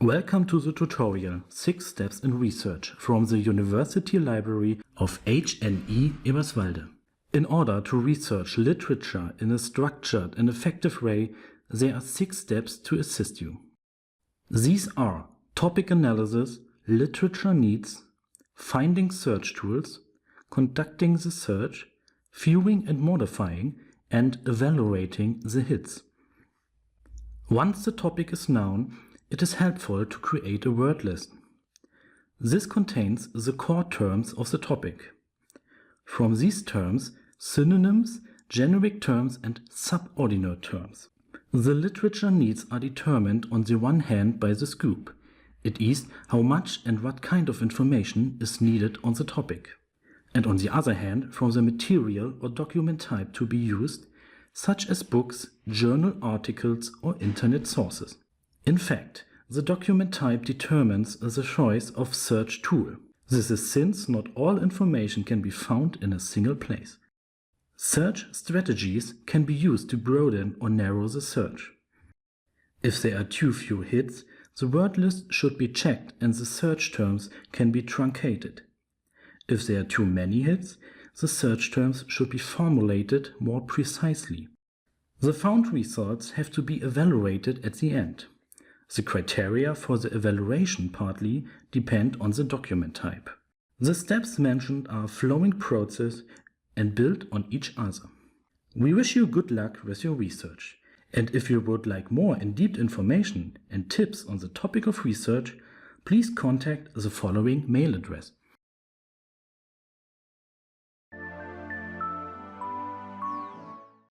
Welcome to the tutorial 6 Steps in Research from the University Library of HNE Eberswalde. In order to research literature in a structured and effective way, there are 6 steps to assist you. These are topic analysis, literature needs, finding search tools, conducting the search, viewing and modifying, and evaluating the hits. Once the topic is known, it is helpful to create a word list. This contains the core terms of the topic. From these terms, synonyms, generic terms, and subordinate terms. The literature needs are determined on the one hand by the scope. It is how much and what kind of information is needed on the topic. And on the other hand, from the material or document type to be used, such as books, journal articles, or internet sources. In fact, the document type determines the choice of search tool. This is since not all information can be found in a single place. Search strategies can be used to broaden or narrow the search. If there are too few hits, the word list should be checked and the search terms can be truncated. If there are too many hits, the search terms should be formulated more precisely. The found results have to be evaluated at the end. The criteria for the evaluation partly depend on the document type. The steps mentioned are a flowing process and build on each other. We wish you good luck with your research. And if you would like more in-depth information and tips on the topic of research, please contact the following mail address.